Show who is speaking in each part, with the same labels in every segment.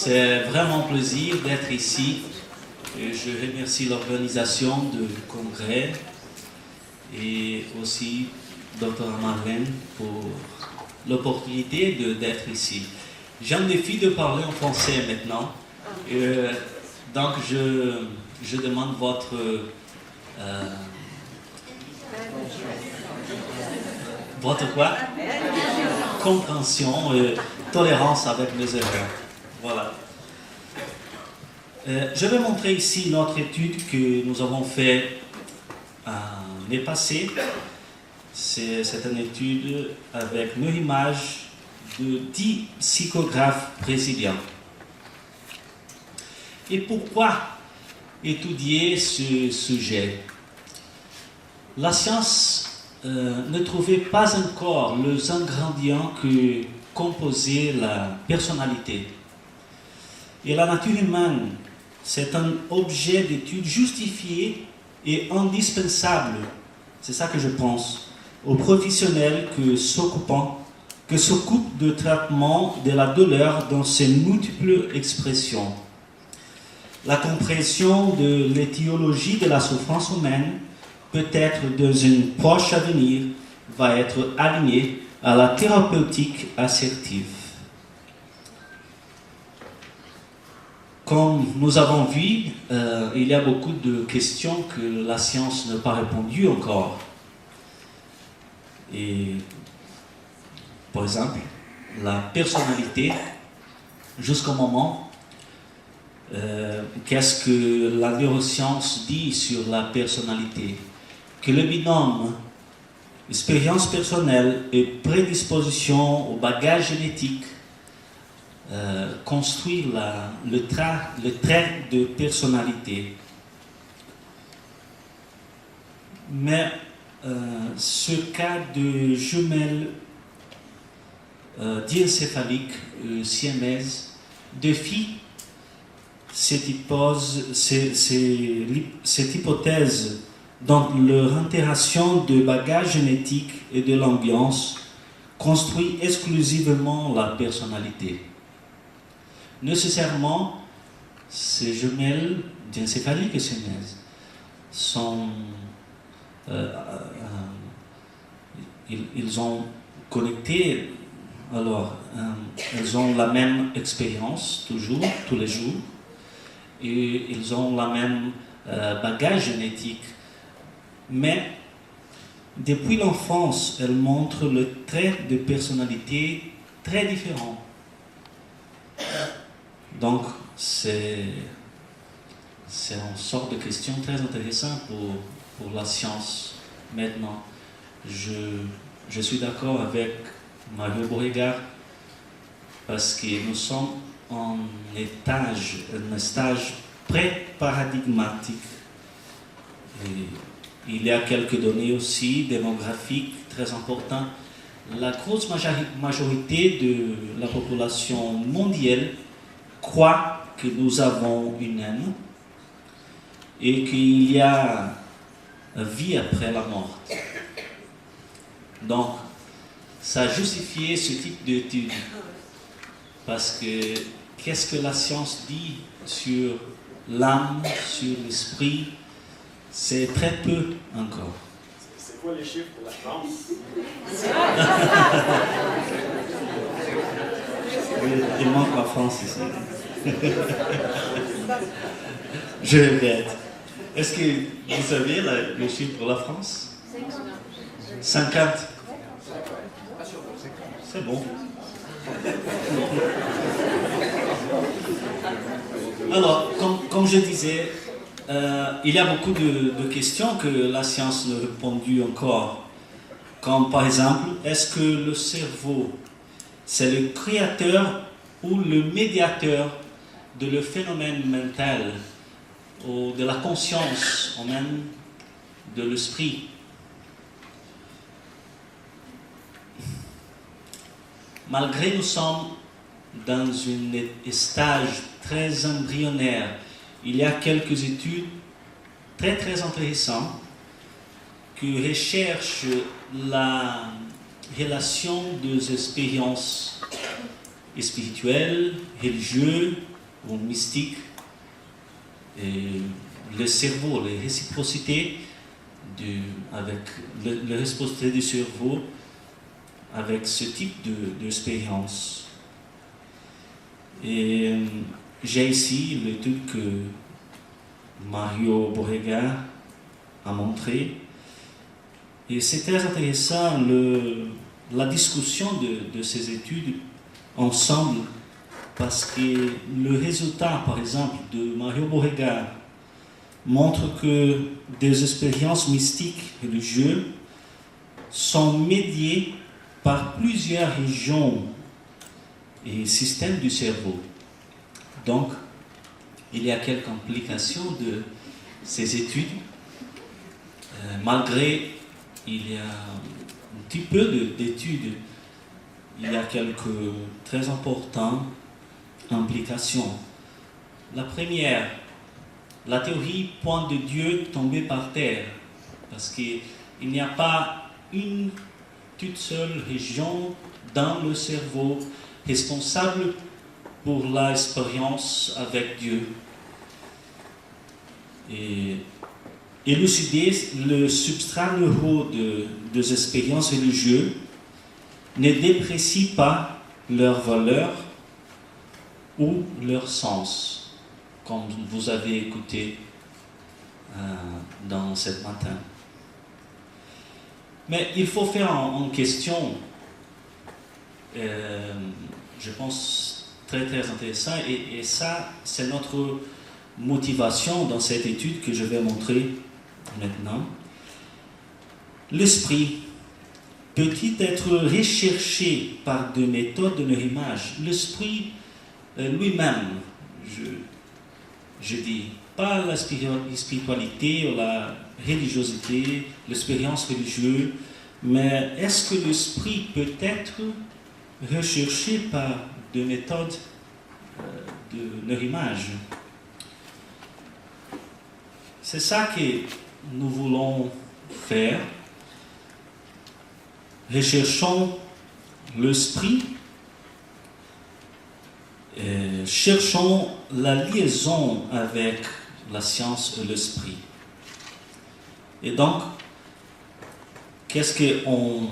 Speaker 1: C'est vraiment un plaisir d'être ici. Et je remercie l'organisation du congrès et aussi Dr. Marlène pour l'opportunité d'être ici. J'ai un défi de parler en français maintenant. Donc je demande votre quoi? Compréhension et tolérance avec les erreurs. Voilà. Je vais montrer ici notre étude que nous avons faite l'année passée. C'est une étude avec 9 images de 10 psychographes brésiliens. Et pourquoi étudier ce sujet? La science ne trouvait pas encore les ingrédients que composait la personnalité. Et la nature humaine, c'est un objet d'étude justifié et indispensable, c'est ça que je pense, aux professionnels qui s'occupent du traitement de la douleur dans ses multiples expressions. La compréhension de l'étiologie de la souffrance humaine, peut-être dans une proche avenir, va être alignée à la thérapeutique assertive. Comme nous avons vu, il y a beaucoup de questions que la science n'a pas répondu encore. Et, par exemple, la personnalité, jusqu'au moment, qu'est-ce que la neuroscience dit sur la personnalité? Que le binôme expérience personnelle et prédisposition au bagage génétique construit le trait de personnalité. Mais ce cas de jumelles diencéphaliques siamaises défie cette hypothèse dont leur interaction de bagages génétiques et de l'ambiance construit exclusivement la personnalité. Nécessairement, ces jumelles diencéphaliques et siamaises sont ils ont connecté, alors ils ont la même expérience toujours, tous les jours, et ils ont la même bagage génétique. Mais depuis l'enfance, elles montrent le trait de personnalité très différent. Donc, c'est une sorte de question très intéressante pour la science maintenant. Je suis d'accord avec Mario Beauregard parce que nous sommes en un stage pré-paradigmatique. Il y a quelques données aussi démographiques très importantes. La grosse majorité de la population mondiale croit que nous avons une âme et qu'il y a une vie après la mort. Donc, ça a justifié ce type d'étude. Parce que qu'est-ce que la science dit sur l'âme, sur l'esprit? C'est très peu encore.
Speaker 2: C'est quoi les chiffres pour la France?
Speaker 1: Il manque la France ici. Je répète. Est-ce que vous savez le chiffre pour la France? 50. C'est bon. Alors, comme je disais, il y a beaucoup de questions que la science n'a répondu encore. Comme par exemple, est-ce que le cerveau, c'est le créateur ou le médiateur de le phénomène mental ou de la conscience, ou même de l'esprit? Malgré nous sommes dans un stage très embryonnaire, il y a quelques études très très intéressantes qui recherchent la relation des expériences spirituelles, religieuses ou mystique, et le cerveau, les réciprocités avec le réciprocité du cerveau avec ce type d'expérience. Et j'ai ici l'étude que Mario Borrega a montré. Et c'est très intéressant la discussion de ces études ensemble, parce que le résultat, par exemple, de Mario Borrega montre que des expériences mystiques religieuses sont médiées par plusieurs régions et systèmes du cerveau. Donc, il y a quelques implications de ces études, malgré il y a un petit peu d'études, il y a quelques très importantes implications. La première, la théorie point de Dieu tombé par terre, parce qu'il n'y a pas une toute seule région dans le cerveau responsable pour l'expérience avec Dieu. Et élucider le substrat neuro des expériences religieuses ne déprécie pas leur valeur ou leur sens, comme vous avez écouté dans ce matin. Mais il faut faire en question, je pense, très très intéressant, et ça, c'est notre motivation dans cette étude que je vais montrer maintenant. L'esprit peut-il être recherché par des méthodes de neuroimage? L'esprit lui-même, je dis, pas la spiritualité ou la religiosité, l'expérience religieuse, mais est-ce que l'esprit peut être recherché par des méthodes de neuroimage? C'est ça que nous voulons faire. Recherchons l'esprit, cherchons la liaison avec la science et l'esprit. Et donc, qu'est-ce qu'on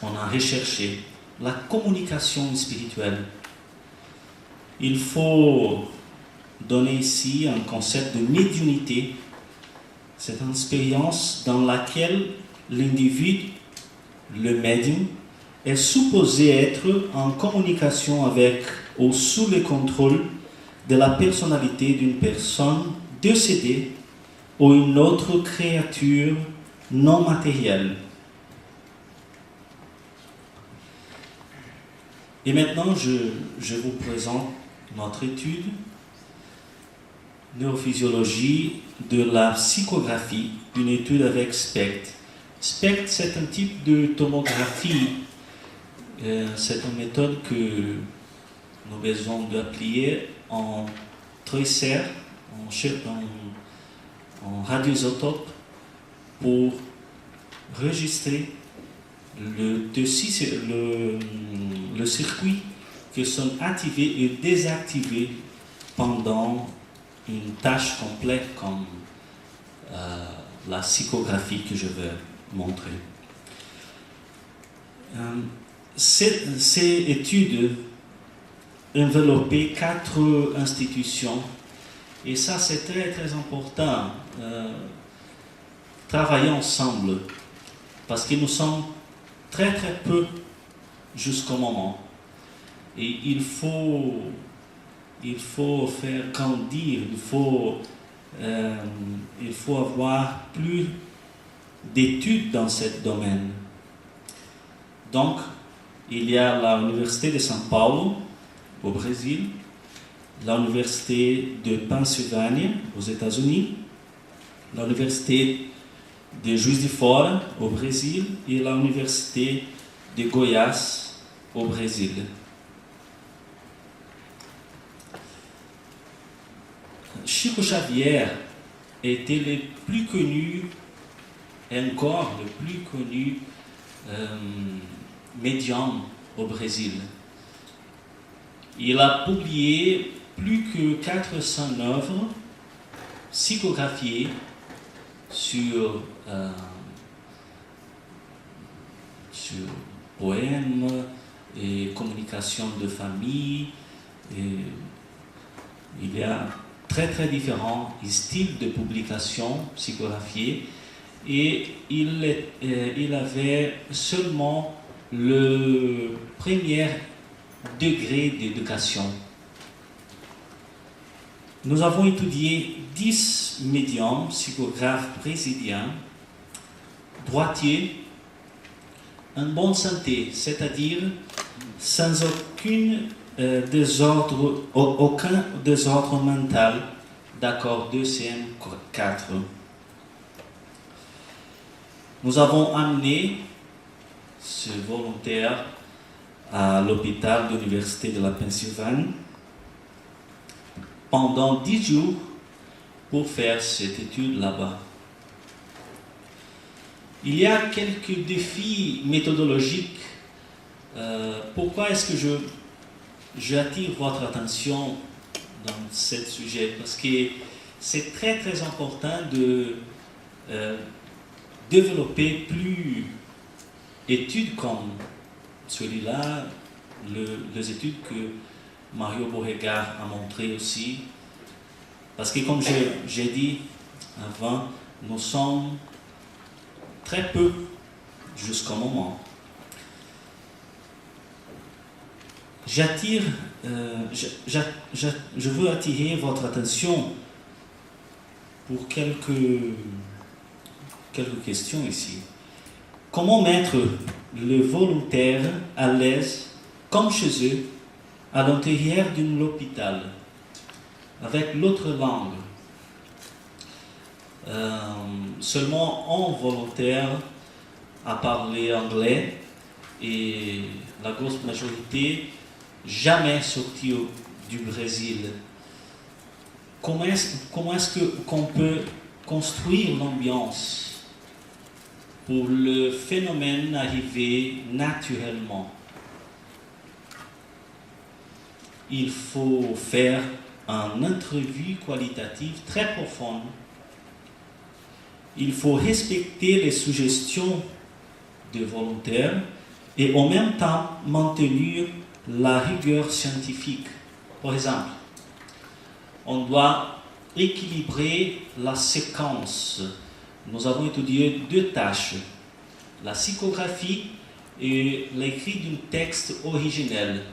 Speaker 1: a recherché? La communication spirituelle. Il faut donner ici un concept de médiumnité. C'est une expérience dans laquelle l'individu, le médium, est supposé être en communication avec ou sous le contrôle de la personnalité d'une personne décédée ou une autre créature non matérielle. Et maintenant, je vous présente notre étude neurophysiologie de la psychographie, une étude avec SPECT. SPECT, c'est un type de tomographie. C'est une méthode que nous avons besoin d'appliquer en tracer, en radioisotope, pour enregistrer le circuit qui sont activés et désactivés pendant une tâche complexe comme la psychographie que je vais montrer. Ces études enveloppaient 4 institutions, et ça c'est très très important, travailler ensemble, parce que nous sommes très très peu jusqu'au moment, et il faut faire grandir, il faut avoir plus d'études dans ce domaine. Donc, il y a l'Université de São Paulo, au Brésil, l'Université de Pennsylvanie, aux États-Unis, l'Université de Juiz de Fora, au Brésil, et l'Université de Goiás, au Brésil. Chico Xavier était le plus connu, et encore le plus connu médium au Brésil. Il a publié plus que 400 œuvres psychographiées sur poèmes et communication de famille. Et il y a très différents styles de publication psychographiée, et il avait seulement le premier degré d'éducation. Nous avons étudié 10 médiums psychographes brésiliens, droitiers, en bonne santé, c'est-à-dire sans aucun désordre mental, d'accord, deuxième 4. Nous avons amené ce volontaire à l'hôpital de l'Université de la Pennsylvanie pendant 10 jours pour faire cette étude là-bas. Il y a quelques défis méthodologiques. Pourquoi est-ce que j'attire votre attention dans ce sujet? Parce que c'est très important de développer plus d'études comme celui-là, les études que Mario Beauregard a montrées aussi. Parce que comme j'ai dit avant, nous sommes très peu jusqu'au moment. Je veux attirer votre attention pour quelques questions ici. Comment mettre le volontaire à l'aise, comme chez eux, à l'intérieur d'un hôpital, avec l'autre langue? Seulement un volontaire a parlé anglais et la grosse majorité jamais sorti du Brésil. Comment est-ce qu'on peut construire l'ambiance pour le phénomène arriver naturellement? Il faut faire une entrevue qualitative très profonde. Il faut respecter les suggestions des volontaires et en même temps maintenir la rigueur scientifique. Par exemple, on doit équilibrer la séquence. Nous avons étudié 2 tâches, la psychographie et l'écrit d'un texte originel.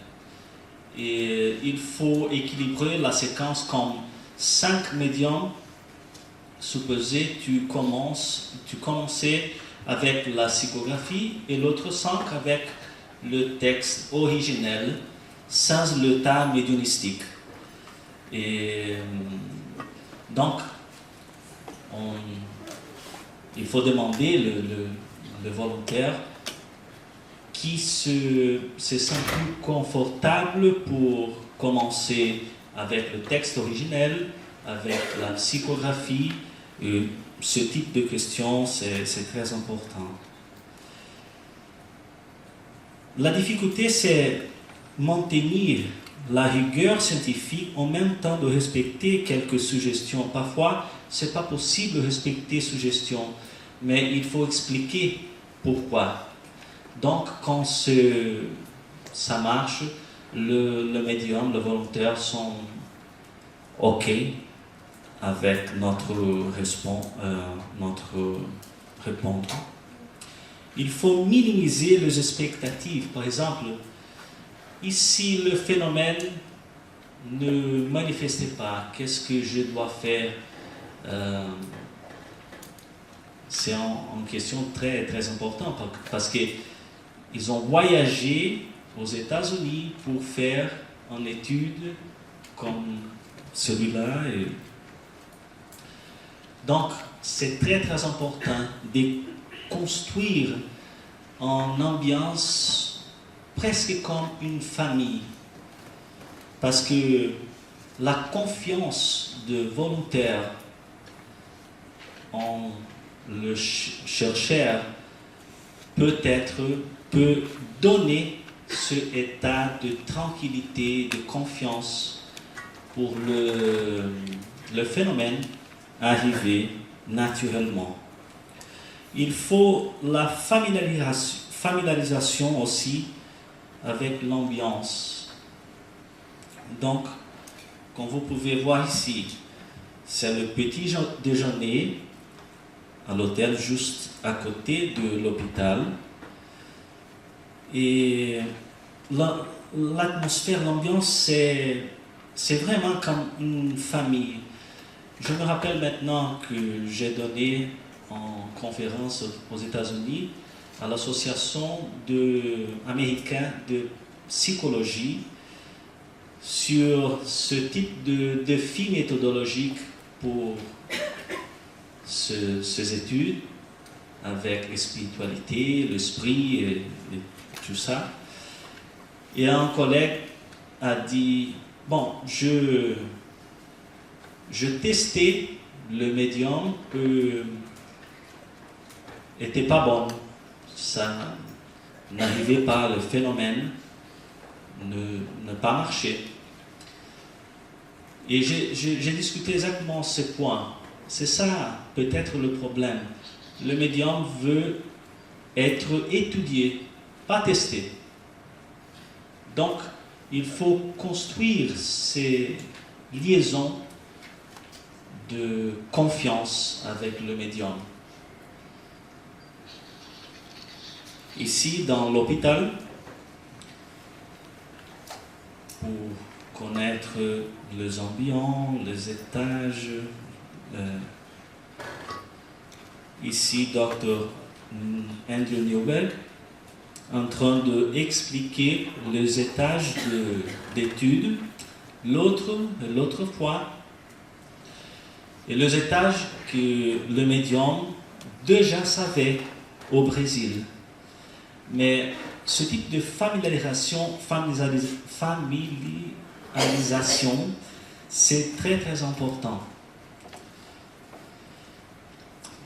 Speaker 1: Et il faut équilibrer la séquence comme 5 médiums. Supposez tu commençais avec la psychographie et l'autre 5 avec le texte originel sans le tas médiumistique. Et donc, il faut demander le volontaire qui se sent plus confortable pour commencer avec le texte originel, avec la psychographie. Et ce type de questions, c'est très important. La difficulté, c'est maintenir la rigueur scientifique en même temps de respecter quelques suggestions. Parfois, ce n'est pas possible de respecter suggestions, mais il faut expliquer pourquoi. Donc, quand ça marche, le médium, le volontaire sont OK avec notre répondre. Il faut minimiser les expectatives. Par exemple, ici le phénomène ne manifestait pas. Qu'est-ce que je dois faire? C'est une question très importante parce qu'ils ont voyagé aux États-Unis pour faire une étude comme celui-là. Donc, c'est très important de construire une ambiance presque comme une famille. Parce que la confiance de volontaire en le chercheur peut donner ce état de tranquillité, de confiance pour le phénomène arriver naturellement. Il faut la familiarisation aussi avec l'ambiance. Donc, comme vous pouvez voir ici, c'est le petit déjeuner à l'hôtel juste à côté de l'hôpital. Et l'atmosphère, l'ambiance, c'est vraiment comme une famille. Je me rappelle maintenant que j'ai donné en conférence aux États-Unis à l'association américaine de psychologie sur ce type de défi méthodologique pour ces études avec la spiritualité, l'esprit et tout ça. Et un collègue a dit, bon, je testais le médium n'était pas bon. Ça n'arrivait pas, le phénomène ne pas marcher. Et j'ai discuté exactement ce point. C'est ça peut-être le problème. Le médium veut être étudié, pas testé. Donc, il faut construire ces liaisons de confiance avec le médium. Ici, dans l'hôpital, pour connaître les ambiants, les étages, ici, Dr. Andrew Newberg, en train d'expliquer les étages d'études, l'autre fois, et les étages que le médium déjà savait au Brésil. Mais ce type de familiarisation, c'est très très important.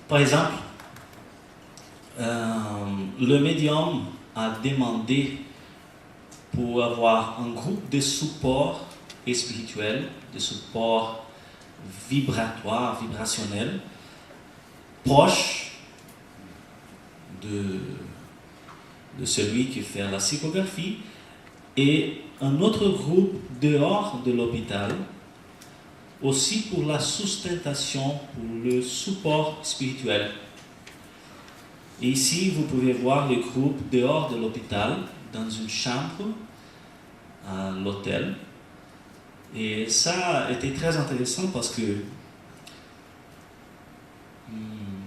Speaker 1: Par exemple, le médium a demandé pour avoir un groupe de support spirituel, de support vibrationnel, proche de celui qui fait la psychographie, et un autre groupe dehors de l'hôpital, aussi pour la sustentation, pour le support spirituel. Et ici, vous pouvez voir le groupe dehors de l'hôpital, dans une chambre à l'hôtel. Et ça a été très intéressant parce que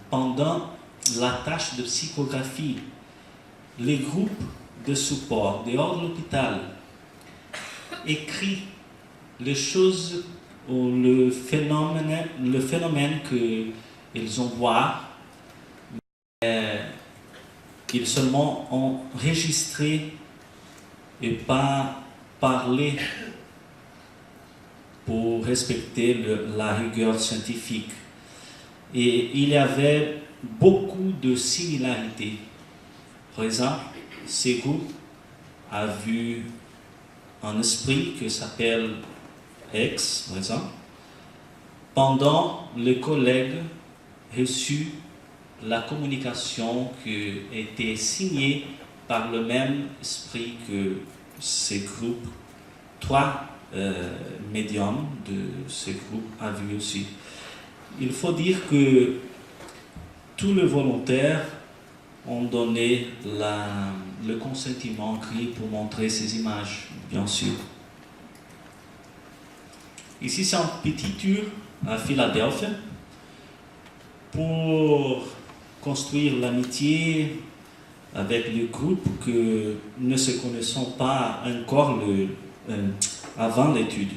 Speaker 1: pendant la tâche de psychographie, les groupes de support dehors de l'hôpital écrit les choses ou le phénomène qu'ils ont voir, mais qu'ils seulement ont enregistré et pas parlé pour respecter la rigueur scientifique. Et il y avait beaucoup de similarités. Par exemple, ces groupes a vu un esprit qui s'appelle X, par exemple, pendant les collègues reçu la communication qui était signée par le même esprit que ces groupes. 3 médiums de ces groupes a vu aussi. Il faut dire que tous les volontaires ont donné le consentement écrit pour montrer ces images, bien sûr. Ici, c'est un petit tour à Philadelphie pour construire l'amitié avec le groupe que ne se connaissons pas encore avant l'étude.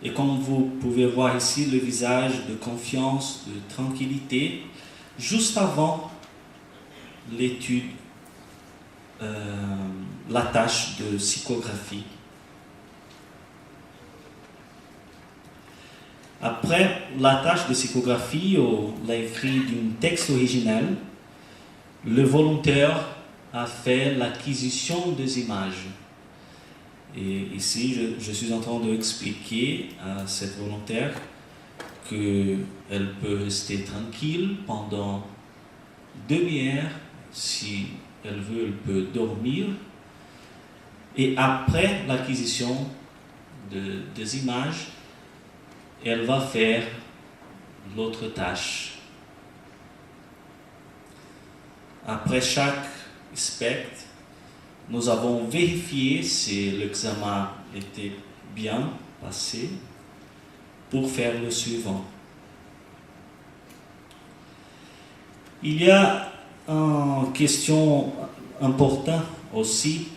Speaker 1: Et comme vous pouvez voir ici, le visage de confiance, de tranquillité, juste avant l'étude, la tâche de psychographie. Après la tâche de psychographie ou l'écrit d'un texte original, le volontaire a fait l'acquisition des images. Et ici, je suis en train d'expliquer à cette volontaire qu'elle peut rester tranquille pendant demi-heure. Si elle veut, elle peut dormir. Et après l'acquisition des images, elle va faire l'autre tâche. Après chaque spectre, nous avons vérifié si l'examen était bien passé pour faire le suivant. Il y a une question importante aussi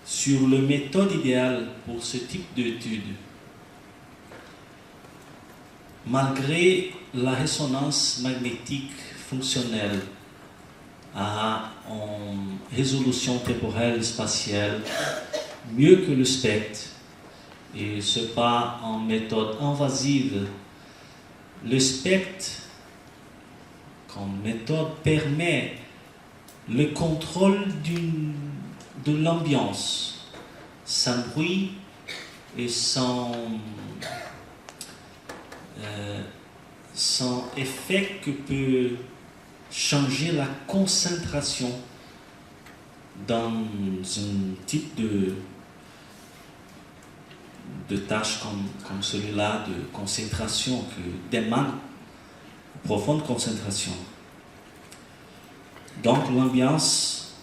Speaker 1: sur la méthode idéale pour ce type d'étude. Malgré la résonance magnétique fonctionnelle à une résolution temporelle spatiale mieux que le spectre, et ce n'est pas en méthode invasive, le spectre comme méthode permet le contrôle de l'ambiance, sans bruit et sans effet que peut changer la concentration dans un type de tâche comme celui-là, de concentration, qui demande une profonde concentration. Donc l'ambiance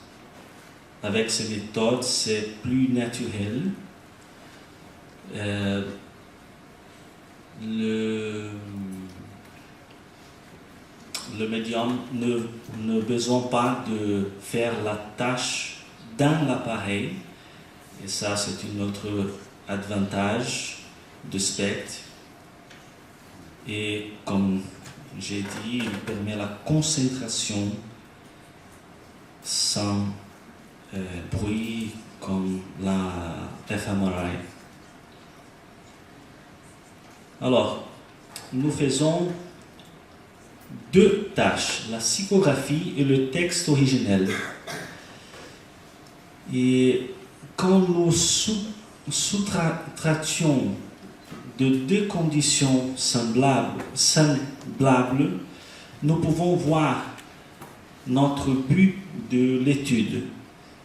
Speaker 1: avec ces méthodes, c'est plus naturel. Le médium ne besoin pas de faire la tâche dans l'appareil, et ça c'est un autre avantage de spectre. Et comme j'ai dit, il permet la concentration sans bruit comme la fMRI. Alors, nous faisons deux tâches, la psychographie et le texte originel. Et quand nous soustraitions de deux conditions semblables, nous pouvons voir notre but de l'étude.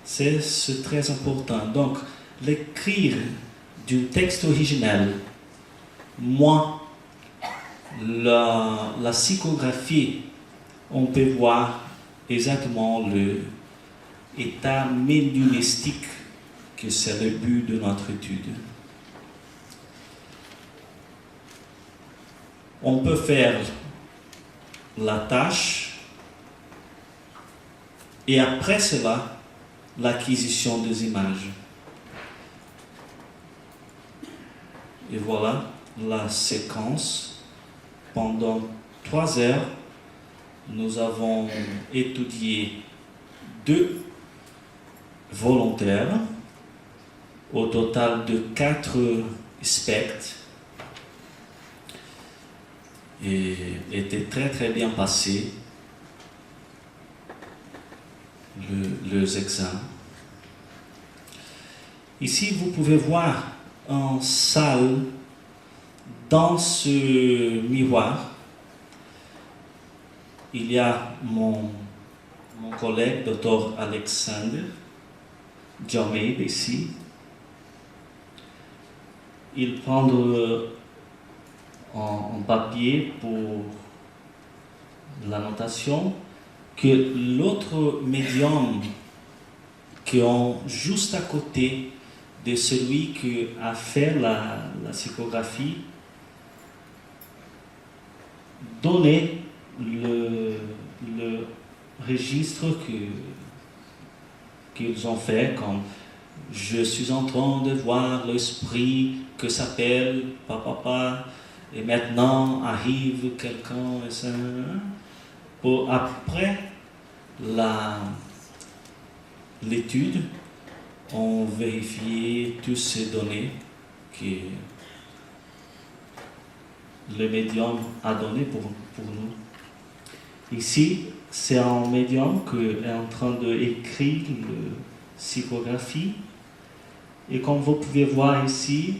Speaker 1: C'est très important. Donc, l'écrire d'un texte original, moins la psychographie, on peut voir exactement l'état médiumistique que c'est le but de notre étude. On peut faire la tâche et après cela, l'acquisition des images. Et voilà la séquence. Pendant 3 heures, nous avons étudié 2 volontaires, au total de 4 spectres, et était très très bien passé les examens. Ici, vous pouvez voir en salle, dans ce miroir, il y a mon collègue, Dr. Alexander Jameib, ici. Il prend en papier pour la notation que l'autre médium qui est juste à côté de celui qui a fait la psychographie donner le registre qu'ils ont fait, comme je suis en train de voir l'esprit que s'appelle papa, et maintenant arrive quelqu'un, et ça. Pour après l'étude, on vérifie toutes ces données que le médium a donné pour nous. Ici, c'est un médium qui est en train d'écrire la psychographie Et comme vous pouvez voir ici,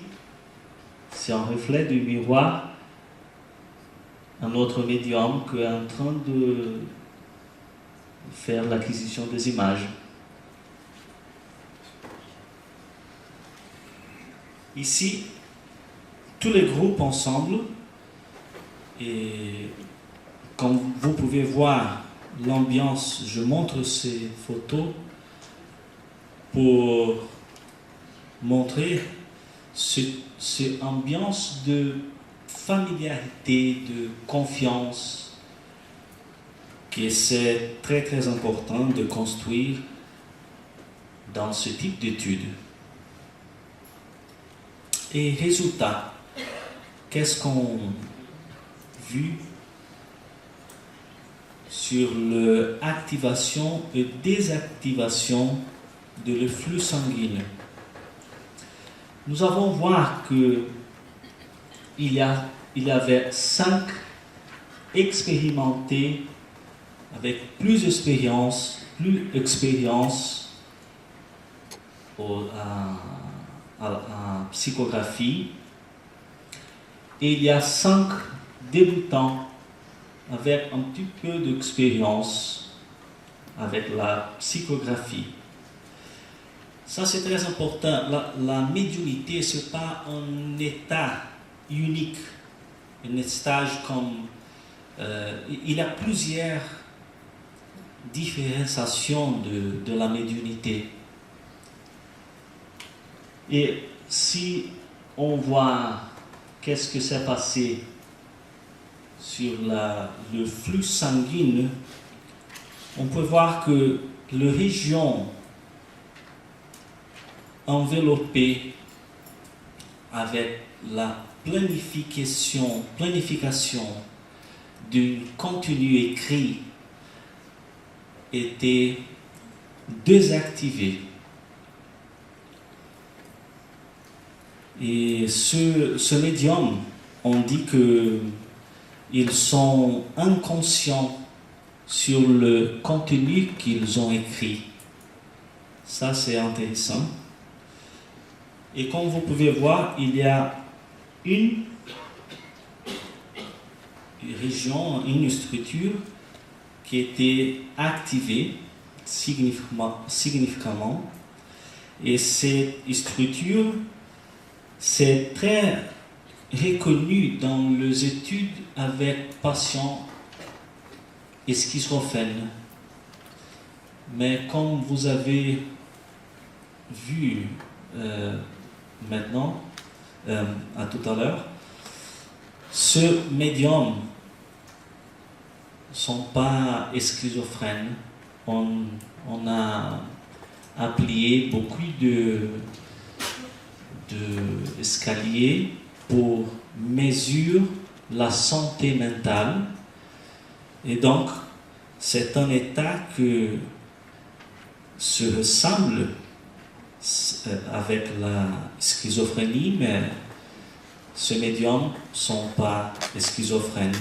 Speaker 1: c'est un reflet du miroir, un autre médium qui est en train de faire l'acquisition des images. Ici, tous les groupes ensemble, et comme vous pouvez voir l'ambiance, je montre ces photos pour montrer cette ambiance de familiarité, de confiance, que c'est très très important de construire dans ce type d'études. Et résultat, qu'est-ce qu'on a vu sur l'activation et désactivation de le flux sanguin? Nous avons vu que il y avait 5 expérimentés avec plus d'expérience en psychographie, et il y a 5 débutants avec un petit peu d'expérience avec la psychographie. Ça, c'est très important. La médiumnité, ce n'est pas un état unique, un stage comme... il y a plusieurs différenciations de la médiumnité. Et si on voit qu'est-ce que s'est passé sur le flux sanguin, on peut voir que les régions enveloppées avec la planification d'un contenu écrit étaient désactivées. Et ce médium, on dit qu'ils sont inconscients sur le contenu qu'ils ont écrit. Ça, c'est intéressant. Et comme vous pouvez voir, il y a une région, une structure qui était activée significativement. Et cette structure, c'est très reconnu dans les études avec patients schizophrènes. Mais comme vous avez vu maintenant, à tout à l'heure, ce médium ne sont pas schizophrènes. On a appuyé beaucoup d'escaliers pour mesurer la santé mentale. Et donc, c'est un état que se ressemble avec la schizophrénie, mais ces médiums ne sont pas schizophrènes.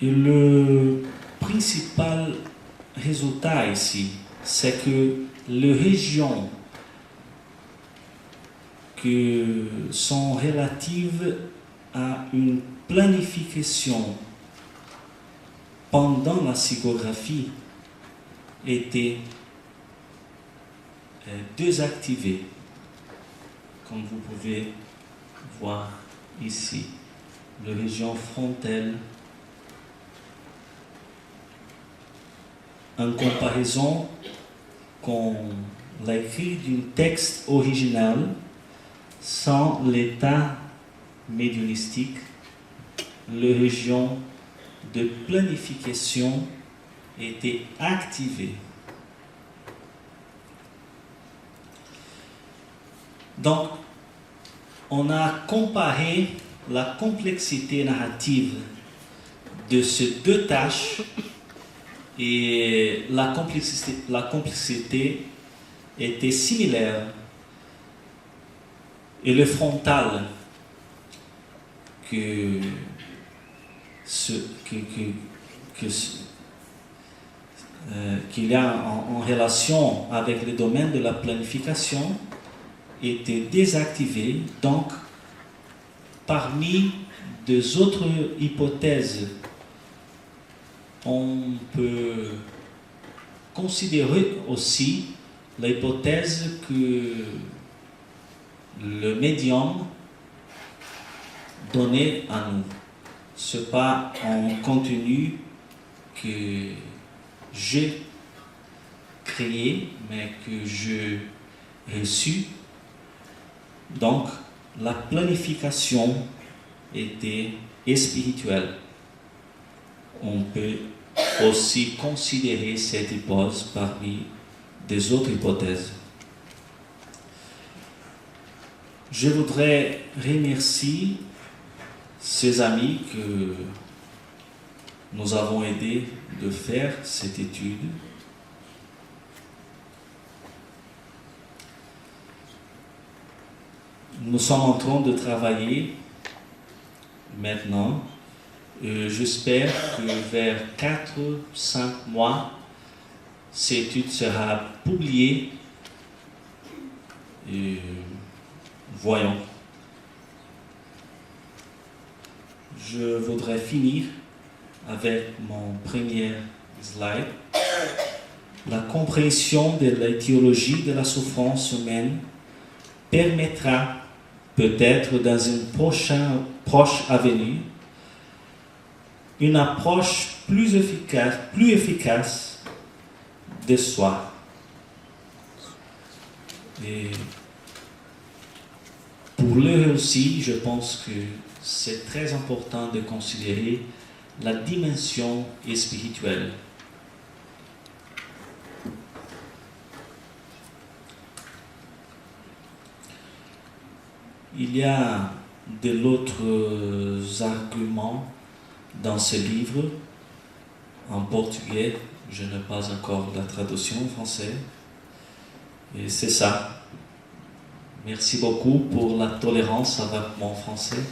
Speaker 1: Et le principal résultat ici, c'est que les régions qui sont relatives à une planification pendant la psychographie étaient désactivées, comme vous pouvez voir ici. La région frontale, en comparaison qu'on l'a écrit d'un texte original sans l'état médiumistique, les régions de planification étaient activées. Donc, on a comparé la complexité narrative de ces deux tâches, et la complexité était similaire. Et le frontal qu'il y a en relation avec le domaine de la planification était désactivé. Donc, parmi des autres hypothèses, on peut considérer aussi l'hypothèse que le médium donné à nous, ce n'est pas un contenu que j'ai créé, mais que j'ai reçu. Donc, la planification était spirituelle. On peut aussi considérer cette hypothèse parmi des autres hypothèses. Je voudrais remercier ces amis que nous avons aidés de faire cette étude. Nous sommes en train de travailler maintenant. J'espère que vers 4-5 mois, cette étude sera publiée. Voyons. Je voudrais finir avec mon premier slide. La compréhension de la théologie de la souffrance humaine permettra peut-être dans un proche avenir une approche plus efficace de soi. Et pour l'heure aussi, je pense que c'est très important de considérer la dimension spirituelle. Il y a de autres arguments dans ce livre. En portugais, je n'ai pas encore la traduction en français. Et c'est ça. Merci beaucoup pour la tolérance avec mon français.